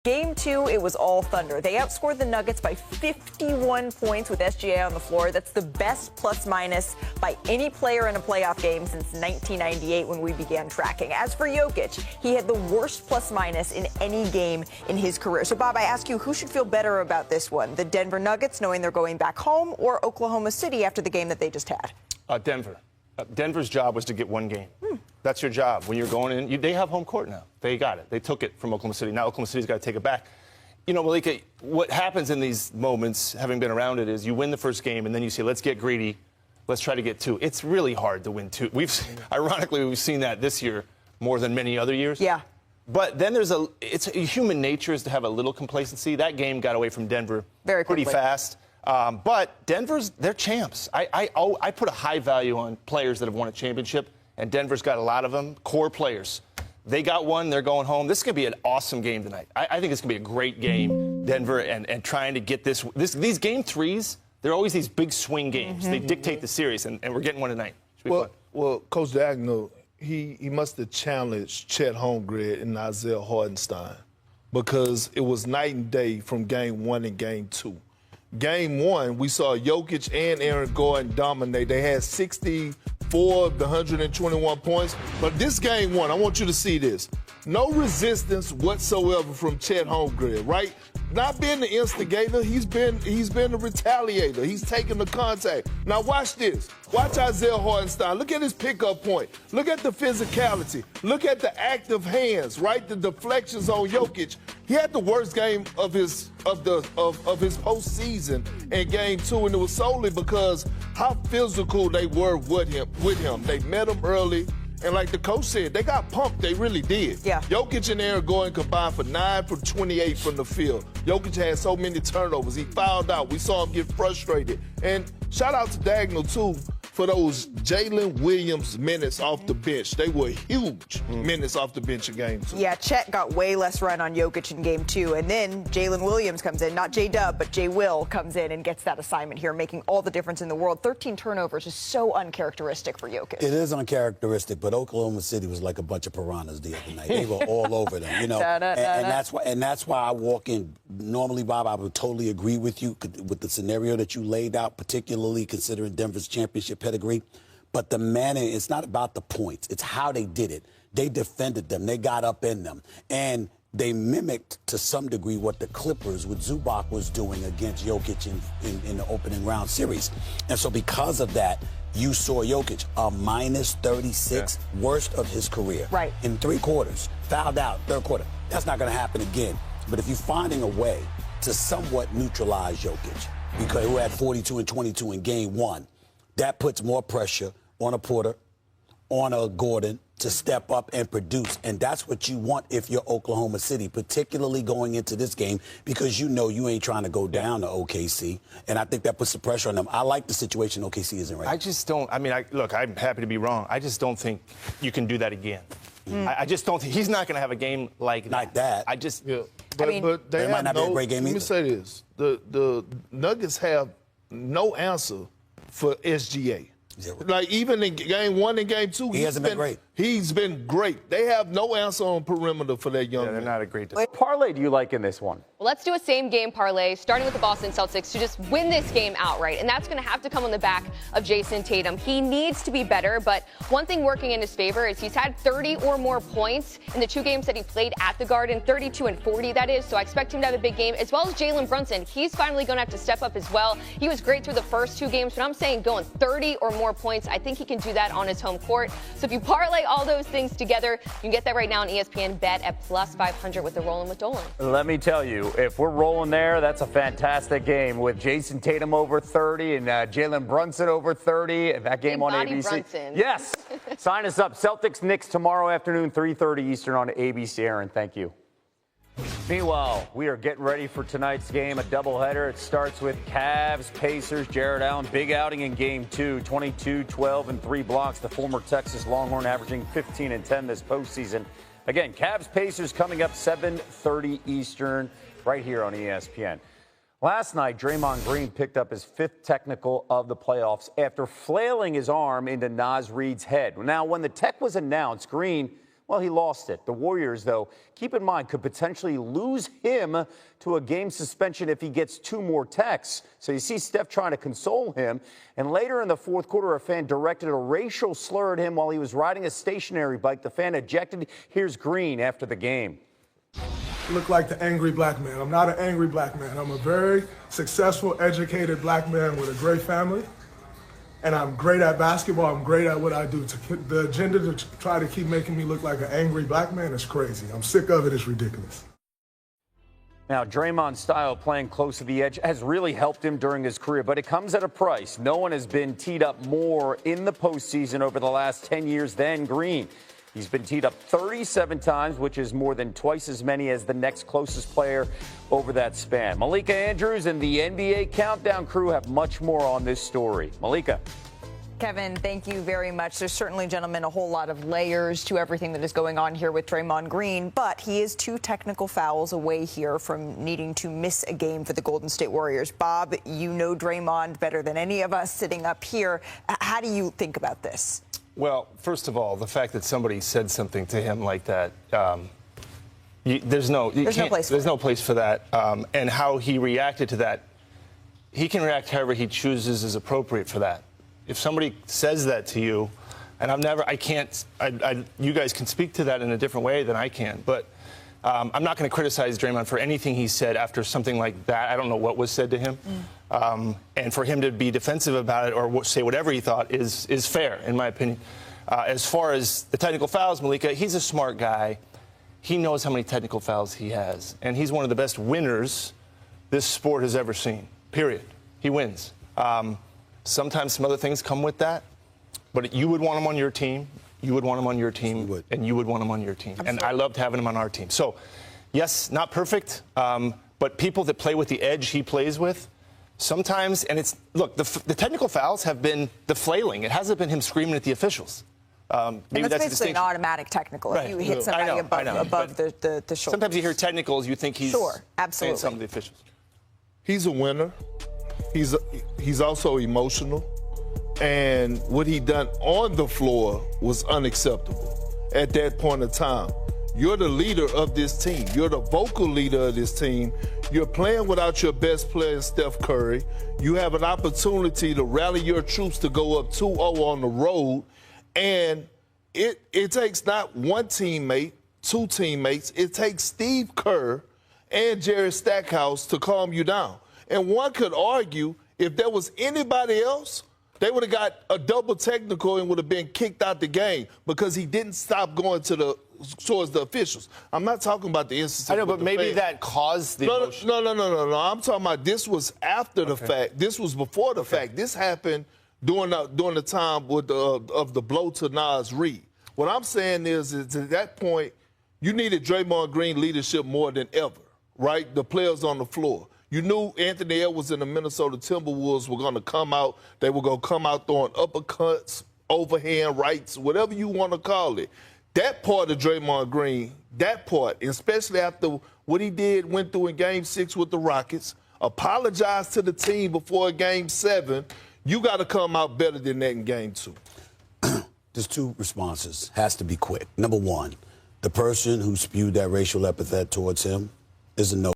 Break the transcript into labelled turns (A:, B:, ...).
A: Game 2, it was all Thunder. They outscored the Nuggets by 51 points with SGA on the floor. That's the best plus-minus by any player in a playoff game since 1998 when we began tracking. As for Jokic, he had the worst plus-minus in any game in his career. So, Bob, I ask you, who should feel better about this one? The Denver Nuggets, knowing they're going back home, or Oklahoma City after the game that they just had?
B: Denver. Denver's job was to get one game. That's your job. When you're going in, they have home court now. They got it. They took it from Oklahoma City. Now Oklahoma City's got to take it back. You know, Malika, what happens in these moments, having been around it, is you win the first game, and then you say, let's get greedy. Let's try to get two. It's really hard to win two. Ironically, we've seen that this year more than many other years.
A: Yeah.
B: But then it's human nature is to have a little complacency. That game got away from Denver pretty fast. But they're champs. I put a high value on players that have won a championship, and Denver's got a lot of them, core players. They got one, they're going home. This is going to be an awesome game tonight. I think it's going to be a great game, Denver, and trying to get these game threes, they're always these big swing games. They dictate the series, and we're getting one tonight. Should be fun.
C: Well, Coach Diagonal, he must have challenged Chet Holmgren and Isaiah Hartenstein because it was night and day from game 1 and game 2. Game 1, we saw Jokic and Aaron Gordon dominate. They had 64 of the 121 points. But this game 1, I want you to see this. No resistance whatsoever from Chet Holmgren, right? Not being the instigator, he's been the retaliator. He's taking the contact. Now watch this. Watch Isaiah Hartenstein. Look at his pickup point. Look at the physicality. Look at the active hands, right? The deflections on Jokic. He had the worst game of his postseason in game 2, and it was solely because how physical they were with him. They met him early. And like the coach said, they got pumped. They really did. Yeah. Jokic and Aaron Gordon combined for 9 for 28 from the field. Jokic had so many turnovers. He fouled out. We saw him get frustrated. And shout out to Diagonal, too, for those Jalen Williams minutes off the bench. They were huge minutes off the bench in game 2.
A: Yeah, Chet got way less run on Jokic in game 2. And then Jalen Williams comes in, not J-Dub, but J-Will comes in and gets that assignment here, making all the difference in the world. 13 turnovers is so uncharacteristic for Jokic.
D: It is uncharacteristic, but Oklahoma City was like a bunch of piranhas the other night. They were all over them, you know. And that's why I walk in. Normally, Bob, I would totally agree with you with the scenario that you laid out, particularly considering Denver's championship pedigree. But the manner, it's not about the points. It's how they did it. They defended them. They got up in them. And they mimicked, to some degree, what the Clippers with Zubac was doing against Jokic in the opening round series. And so because of that, you saw Jokic, a minus 36, worst of his career.
A: Right.
D: In 3 quarters, fouled out, 3rd quarter. That's not going to happen again. But if you're finding a way to somewhat neutralize Jokic, because who had 42 and 22 in game 1, that puts more pressure on a Porter, on a Gordon, to step up and produce. And that's what you want if you're Oklahoma City, particularly going into this game, because you know you ain't trying to go down to OKC. And I think that puts the pressure on them. I like the situation OKC is in right now.
B: I just don't, look, I'm happy to be wrong. I just don't think you can do that again. I just don't think, he's not going to have a game like that.
D: Like that.
B: I just,
C: But they
D: might not be a great game
C: let
D: either.
C: me say this. The Nuggets have no answer for SGA.
D: Zero.
C: Like, even in game 1 and game 2,
D: He hasn't been great.
C: He's been great. They have no answer on perimeter for that young
B: they're
C: man.
B: not a great
E: What parlay do you like in this one?
F: Well, let's do a same-game parlay, starting with the Boston Celtics, to just win this game outright. And that's going to have to come on the back of Jason Tatum. He needs to be better, but one thing working in his favor is he's had 30 or more points in the 2 games that he played at the Garden, 32 and 40, that is. So I expect him to have a big game, as well as Jalen Brunson. He's finally going to have to step up as well. He was great through the first 2 games, but I'm saying going 30 or more points. I think he can do that on his home court. So if you parlay all those things together, you can get that right now on ESPN Bet at plus 500 with the Rollin' with Dolan.
E: Let me tell you, if we're rolling there, that's a fantastic game with Jason Tatum over 30 and Jalen Brunson over 30. And that game
F: Big
E: on
F: body
E: ABC.
F: Brunson.
E: Yes. Sign us up. Celtics Knicks tomorrow afternoon, 3:30 Eastern on ABC. Aaron, thank you. Meanwhile, we are getting ready for tonight's game, a doubleheader. It starts with Cavs, Pacers, Jared Allen. Big outing in game 2, 22, 12, and 3 blocks. The former Texas Longhorn averaging 15 and 10 this postseason. Again, Cavs, Pacers coming up 7:30 Eastern right here on ESPN. Last night, Draymond Green picked up his 5th technical of the playoffs after flailing his arm into Naz Reid's head. Now, when the tech was announced, Green Well, he lost it. The Warriors, though, keep in mind, could potentially lose him to a game suspension if he gets 2 more techs. So you see Steph trying to console him. And later in the fourth quarter, a fan directed a racial slur at him while he was riding a stationary bike. The fan ejected. Here's Green after the game.
G: Look like the angry black man. I'm not an angry black man. I'm a very successful, educated black man with a great family. And I'm great at basketball. I'm great at what I do. The agenda to try to keep making me look like an angry black man is crazy. I'm sick of it. It's ridiculous.
E: Now, Draymond's style playing close to the edge has really helped him during his career, but it comes at a price. No one has been teed up more in the postseason over the last 10 years than Green. He's been teed up 37 times, which is more than twice as many as the next closest player over that span. Malika Andrews and the NBA Countdown crew have much more on this story. Malika.
A: Kevin, thank you very much. There's certainly, gentlemen, a whole lot of layers to everything that is going on here with Draymond Green, but he is 2 technical fouls away here from needing to miss a game for the Golden State Warriors. Bob, you know Draymond better than any of us sitting up here. How do you think about this?
B: Well, first of all, the fact that somebody said something to him like that, there's no place for that. And how he reacted to that, he can react however he chooses is appropriate for that. If somebody says that to you, and you guys can speak to that in a different way than I can, but I'm not going to criticize Draymond for anything he said after something like that. I don't know what was said to him. And for him to be defensive about it or say whatever he thought is fair, in my opinion. As far as the technical fouls, Malika, he's a smart guy. He knows how many technical fouls he has. And he's one of the best winners this sport has ever seen, period. He wins. Sometimes some other things come with that. But you would want him on your team. You would want him on your team. And you would want him on your team. Absolutely. And I loved having him on our team. So, yes, not perfect. But people that play with the edge he plays with, sometimes, and it's, look, the technical fouls have been the flailing. It hasn't been him screaming at the officials. Maybe that's
A: basically an automatic technical. Right. If you hit somebody above the shoulder.
B: Sometimes you hear technicals, you think he's saying something to the officials.
C: He's a winner. He's also emotional. And what he done on the floor was unacceptable at that point in time. You're the leader of this team. You're the vocal leader of this team. You're playing without your best player, Steph Curry. You have an opportunity to rally your troops to go up 2-0 on the road. And it takes not one teammate, 2 teammates. It takes Steve Kerr and Jerry Stackhouse to calm you down. And one could argue if there was anybody else, they would have got a double technical and would have been kicked out the game because he didn't stop going towards the officials. I'm not talking about the instance.
B: I know, but maybe that caused the emotion.
C: No. I'm talking about this was after the fact. This was before the fact. This happened during the time of the blow to Nas Reed. What I'm saying is at that point, you needed Draymond Green leadership more than ever, right? The players on the floor. You knew Anthony Edwards and the Minnesota Timberwolves were going to come out. They were going to come out throwing uppercuts, overhand rights, whatever you want to call it. That part of Draymond Green, that part, especially after what he went through in Game 6 with the Rockets, apologized to the team before Game 7, you got to come out better than that in Game 2.
D: There's 2 responses. Has to be quick. Number 1, the person who spewed that racial epithet towards him is a no.